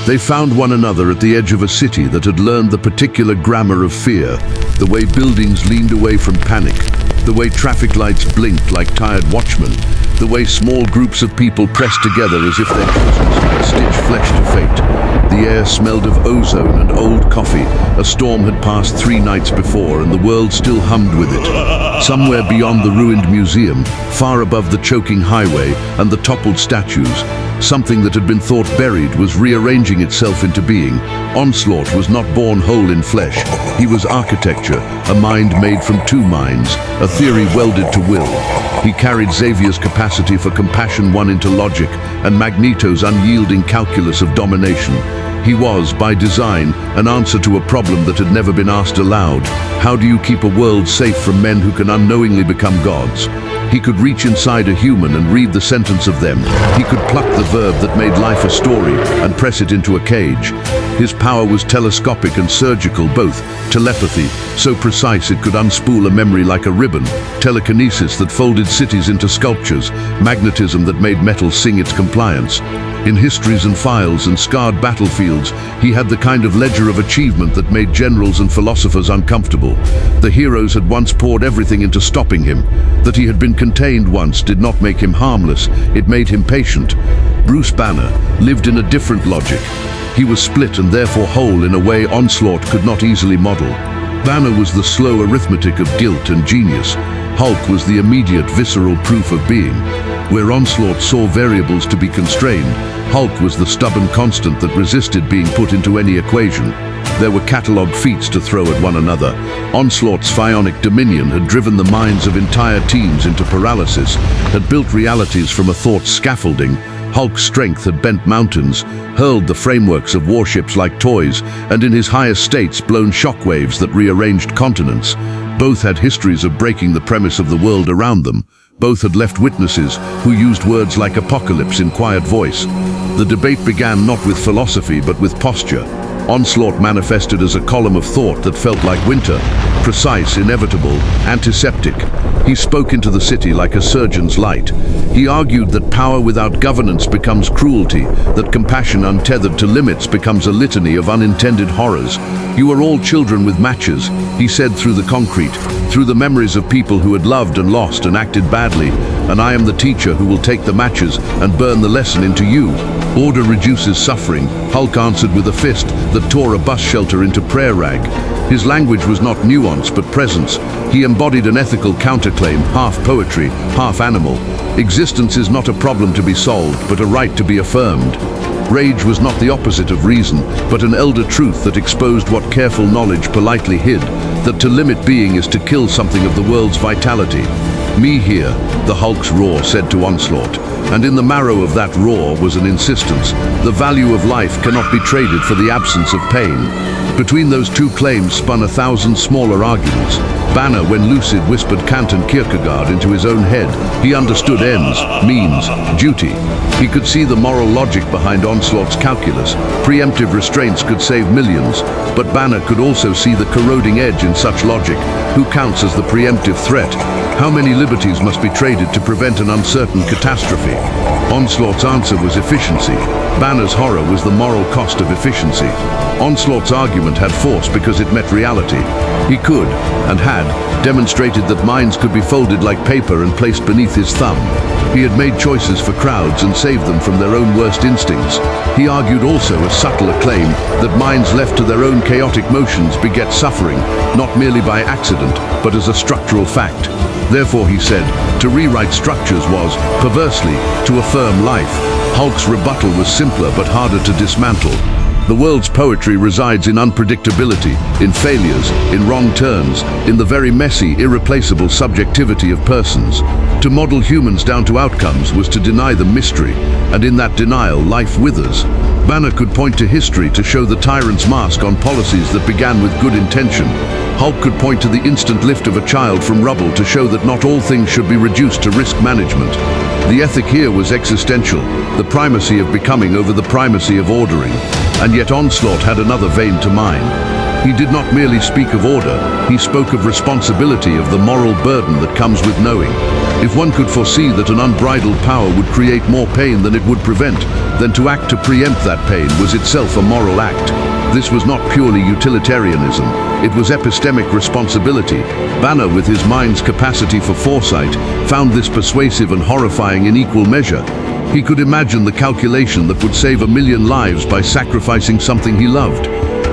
They found one another at the edge of a city that had learned the particular grammar of fear, the way buildings leaned away from panic, the way traffic lights blinked like tired watchmen, the way small groups of people pressed together as if their bosoms might stitch flesh to fate. The air smelled of ozone and old coffee. A storm had passed 3 nights before, and the world still hummed with it. Somewhere beyond the ruined museum, far above the choking highway and the toppled statues, something that had been thought buried was rearranging itself into being. Onslaught was not born whole in flesh. He was architecture, a mind made from 2 minds, a theory welded to will. He carried Xavier's capacity for compassion won into logic, and Magneto's unyielding calculus of domination. He was, by design, an answer to a problem that had never been asked aloud. How do you keep a world safe from men who can unknowingly become gods? He could reach inside a human and read the sentence of them. He could pluck the verb that made life a story and press it into a cage. His power was telescopic and surgical, both. Telepathy, so precise it could unspool a memory like a ribbon. Telekinesis that folded cities into sculptures. Magnetism that made metal sing its compliance. In histories and files and scarred battlefields, he had the kind of ledger of achievement that made generals and philosophers uncomfortable. The heroes had once poured everything into stopping him. That he had been contained once did not make him harmless, it made him patient. Bruce Banner lived in a different logic. He was split and therefore whole in a way Onslaught could not easily model. Banner was the slow arithmetic of guilt and genius. Hulk was the immediate visceral proof of being. Where Onslaught saw variables to be constrained, Hulk was the stubborn constant that resisted being put into any equation. There were catalogue feats to throw at one another. Onslaught's psionic dominion had driven the minds of entire teams into paralysis, had built realities from a thought scaffolding. Hulk's strength had bent mountains, hurled the frameworks of warships like toys, and in his highest states blown shockwaves that rearranged continents. Both had histories of breaking the premise of the world around them. Both had left witnesses who used words like apocalypse in quiet voice. The debate began not with philosophy but with posture. Onslaught manifested as a column of thought that felt like winter, precise, inevitable, antiseptic. He spoke into the city like a surgeon's light. He argued that power without governance becomes cruelty, that compassion untethered to limits becomes a litany of unintended horrors. You are all children with matches, he said through the concrete, through the memories of people who had loved and lost and acted badly, and I am the teacher who will take the matches and burn the lesson into you. Order reduces suffering, Hulk answered with a fist that tore a bus shelter into prayer rag. His language was not nuance but presence. He embodied an ethical counterclaim, half poetry, half animal. Existence is not a problem to be solved, but a right to be affirmed. Rage was not the opposite of reason, but an elder truth that exposed what careful knowledge politely hid, that to limit being is to kill something of the world's vitality. Me here, the Hulk's roar said to Onslaught, and in the marrow of that roar was an insistence. The value of life cannot be traded for the absence of pain. Between those 2 claims spun 1,000 smaller arguments. Banner, when lucid, whispered Kant and Kierkegaard into his own head. He understood ends, means, duty. He could see the moral logic behind Onslaught's calculus. Preemptive restraints could save millions, but Banner could also see the corroding edge in such logic. Who counts as the preemptive threat? How many liberties must be traded to prevent an uncertain catastrophe? Onslaught's answer was efficiency. Banner's horror was the moral cost of efficiency. Onslaught's argument had force because it met reality. He could, and had, demonstrated that minds could be folded like paper and placed beneath his thumb. He had made choices for crowds and saved them from their own worst instincts. He argued also a subtler claim that minds left to their own chaotic motions beget suffering, not merely by accident, but as a structural fact. Therefore, he said, to rewrite structures was, perversely, to affirm life. Hulk's rebuttal was simpler but harder to dismantle. The world's poetry resides in unpredictability, in failures, in wrong turns, in the very messy, irreplaceable subjectivity of persons. To model humans down to outcomes was to deny them mystery, and in that denial, life withers. Banner could point to history to show the tyrant's mask on policies that began with good intention. Hulk could point to the instant lift of a child from rubble to show that not all things should be reduced to risk management. The ethic here was existential, the primacy of becoming over the primacy of ordering. And yet Onslaught had another vein to mine. He did not merely speak of order, he spoke of responsibility, of the moral burden that comes with knowing. If one could foresee that an unbridled power would create more pain than it would prevent, then to act to preempt that pain was itself a moral act. This was not purely utilitarianism, it was epistemic responsibility. Banner, with his mind's capacity for foresight, found this persuasive and horrifying in equal measure. He could imagine the calculation that would save 1,000,000 lives by sacrificing something he loved.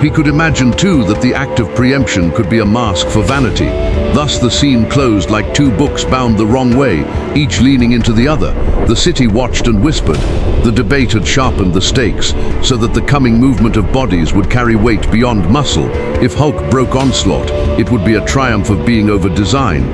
He could imagine too that the act of preemption could be a mask for vanity. Thus the scene closed like two books bound the wrong way, each leaning into the other. The city watched and whispered. The debate had sharpened the stakes, so that the coming movement of bodies would carry weight beyond muscle. If Hulk broke Onslaught, it would be a triumph of being over design.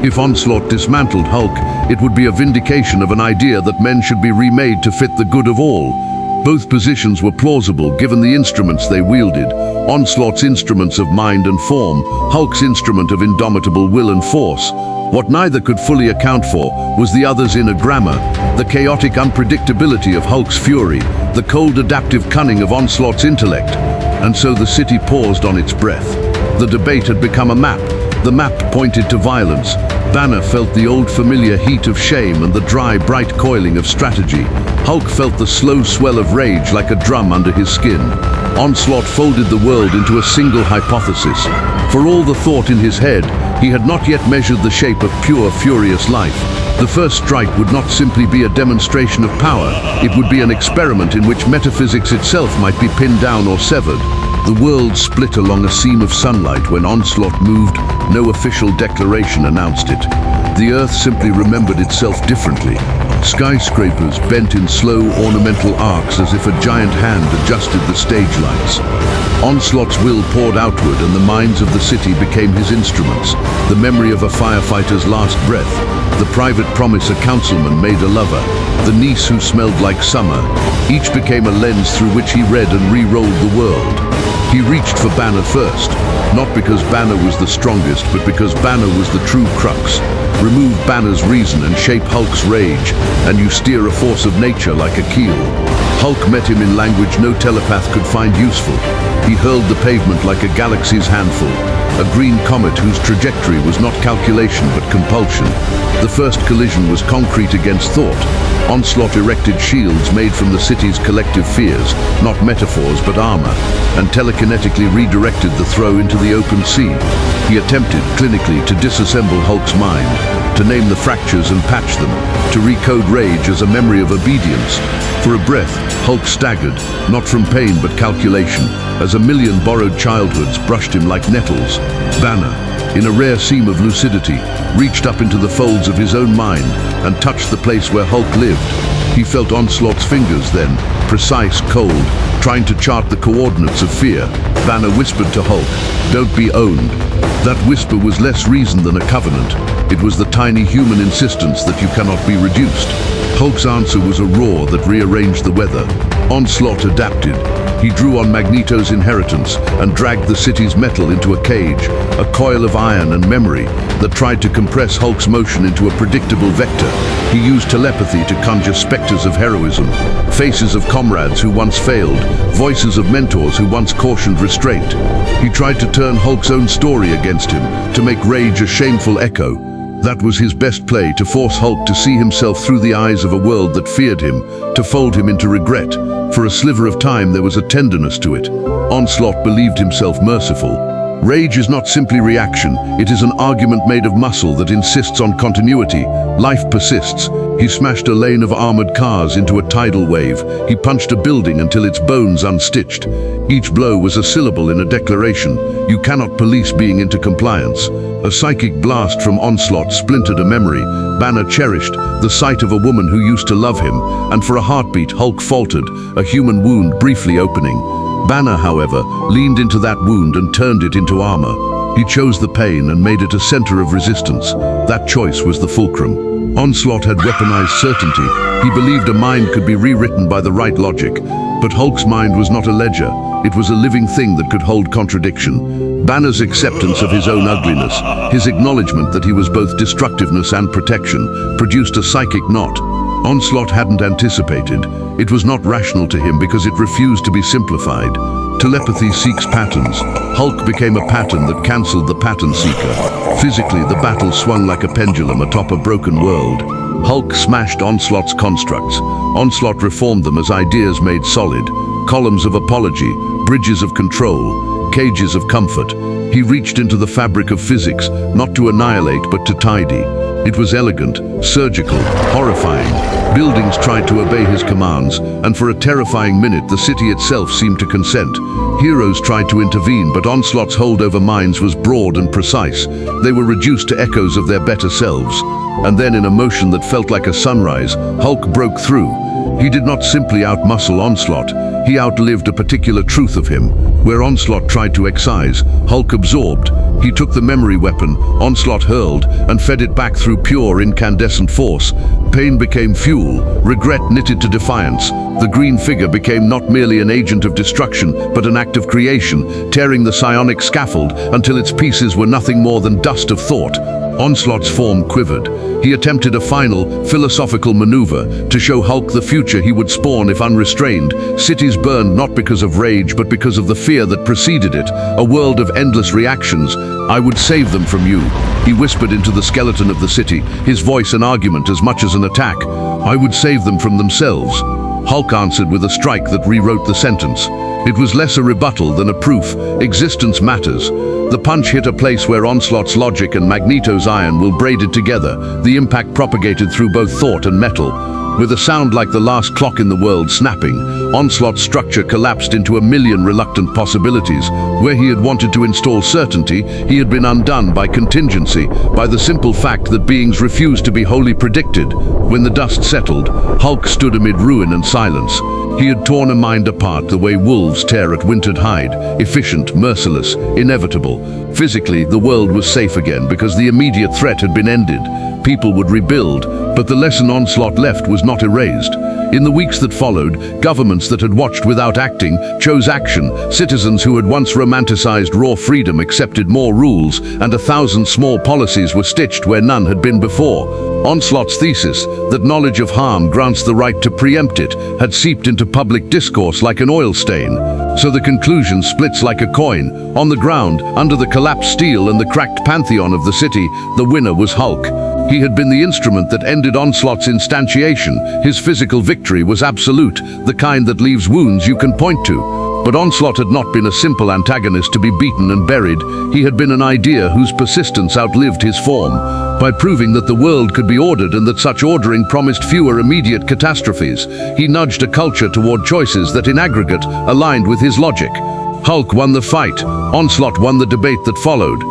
If Onslaught dismantled Hulk, it would be a vindication of an idea that men should be remade to fit the good of all. Both positions were plausible given the instruments they wielded. Onslaught's instruments of mind and form, Hulk's instrument of indomitable will and force. What neither could fully account for was the other's inner grammar, the chaotic unpredictability of Hulk's fury, the cold adaptive cunning of Onslaught's intellect. And so the city paused on its breath. The debate had become a map. The map pointed to violence. Banner felt the old familiar heat of shame and the dry, bright coiling of strategy. Hulk felt the slow swell of rage like a drum under his skin. Onslaught folded the world into a single hypothesis. For all the thought in his head, he had not yet measured the shape of pure, furious life. The first strike would not simply be a demonstration of power. It would be an experiment in which metaphysics itself might be pinned down or severed. The world split along a seam of sunlight when Onslaught moved. No official declaration announced it. The Earth simply remembered itself differently. Skyscrapers bent in slow, ornamental arcs as if a giant hand adjusted the stage lights. Onslaught's will poured outward and the minds of the city became his instruments. The memory of a firefighter's last breath, the private promise a councilman made a lover, the niece who smelled like summer. Each became a lens through which he read and re-rolled the world. He reached for Banner first, not because Banner was the strongest, but because Banner was the true crux. Remove Banner's reason and shape Hulk's rage, and you steer a force of nature like a keel. Hulk met him in language no telepath could find useful. He hurled the pavement like a galaxy's handful, a green comet whose trajectory was not calculation but compulsion. The first collision was concrete against thought. Onslaught erected shields made from the city's collective fears, not metaphors but armor, and telekinetically redirected the throw into the open sea. He attempted, clinically, to disassemble Hulk's mind, to name the fractures and patch them, to recode rage as a memory of obedience. For a breath, Hulk staggered, not from pain but calculation, as 1,000,000 borrowed childhoods brushed him like nettles. Banner, in a rare seam of lucidity, reached up into the folds of his own mind and touched the place where Hulk lived. He felt Onslaught's fingers then, precise, cold, trying to chart the coordinates of fear. Banner whispered to Hulk, "Don't be owned." That whisper was less reason than a covenant. It was the tiny human insistence that you cannot be reduced. Hulk's answer was a roar that rearranged the weather. Onslaught adapted. He drew on Magneto's inheritance and dragged the city's metal into a cage, a coil of iron and memory that tried to compress Hulk's motion into a predictable vector. He used telepathy to conjure specters of heroism, faces of comrades who once failed, voices of mentors who once cautioned restraint. He tried to turn Hulk's own story against him, to make rage a shameful echo. That was his best play, to force Hulk to see himself through the eyes of a world that feared him, to fold him into regret. For a sliver of time there was a tenderness to it. Onslaught believed himself merciful. Rage is not simply reaction, it is an argument made of muscle that insists on continuity. Life persists. He smashed a lane of armored cars into a tidal wave. He punched a building until its bones unstitched. Each blow was a syllable in a declaration. You cannot police being into compliance. A psychic blast from Onslaught splintered a memory. Banner cherished the sight of a woman who used to love him, and for a heartbeat Hulk faltered, a human wound briefly opening. Banner, however, leaned into that wound and turned it into armor. He chose the pain and made it a center of resistance. That choice was the fulcrum. Onslaught had weaponized certainty. He believed a mind could be rewritten by the right logic. But Hulk's mind was not a ledger. It was a living thing that could hold contradiction. Banner's acceptance of his own ugliness, his acknowledgement that he was both destructiveness and protection, produced a psychic knot. Onslaught hadn't anticipated. It was not rational to him because it refused to be simplified. Telepathy seeks patterns. Hulk became a pattern that cancelled the pattern seeker. Physically, the battle swung like a pendulum atop a broken world. Hulk smashed Onslaught's constructs. Onslaught reformed them as ideas made solid. Columns of apology, bridges of control, cages of comfort. He reached into the fabric of physics, not to annihilate but to tidy. It was elegant, surgical, horrifying. Buildings tried to obey his commands, and for a terrifying minute the city itself seemed to consent. Heroes tried to intervene, but Onslaught's hold over minds was broad and precise. They were reduced to echoes of their better selves. And then, in a motion that felt like a sunrise, Hulk broke through. He did not simply outmuscle Onslaught, he outlived a particular truth of him. Where Onslaught tried to excise, Hulk absorbed. He took the memory weapon Onslaught hurled and fed it back through pure incandescent force. Pain became fuel, regret knitted to defiance. The green figure became not merely an agent of destruction, but an act of creation, tearing the psionic scaffold until its pieces were nothing more than dust of thought. Onslaught's form quivered. He attempted a final, philosophical maneuver to show Hulk the future he would spawn if unrestrained. Cities burned not because of rage, but because of the fear that preceded it, a world of endless reactions. "I would save them from you," he whispered into the skeleton of the city, his voice an argument as much as an attack. "I would save them from themselves." Hulk answered with a strike that rewrote the sentence. It was less a rebuttal than a proof. Existence matters. The punch hit a place where Onslaught's logic and Magneto's iron were braided together. The impact propagated through both thought and metal. With a sound like the last clock in the world snapping, Onslaught's structure collapsed into a million reluctant possibilities. Where he had wanted to install certainty, he had been undone by contingency, by the simple fact that beings refused to be wholly predicted. When the dust settled, Hulk stood amid ruin and silence. He had torn a mind apart the way wolves tear at wintered hide, efficient, merciless, inevitable. Physically, the world was safe again because the immediate threat had been ended. People would rebuild, but the lesson Onslaught left was not erased. In the weeks that followed, governments that had watched without acting chose action. Citizens who had once romanticized raw freedom accepted more rules, and 1,000 small policies were stitched where none had been before. Onslaught's thesis, that knowledge of harm grants the right to preempt it, had seeped into public discourse like an oil stain. So the conclusion splits like a coin. On the ground, under the collapsed steel and the cracked pantheon of the city, the winner was Hulk. He had been the instrument that ended Onslaught's instantiation. His physical victory was absolute, the kind that leaves wounds you can point to. But Onslaught had not been a simple antagonist to be beaten and buried. He had been an idea whose persistence outlived his form. By proving that the world could be ordered and that such ordering promised fewer immediate catastrophes, he nudged a culture toward choices that in aggregate aligned with his logic. Hulk won the fight. Onslaught won the debate that followed.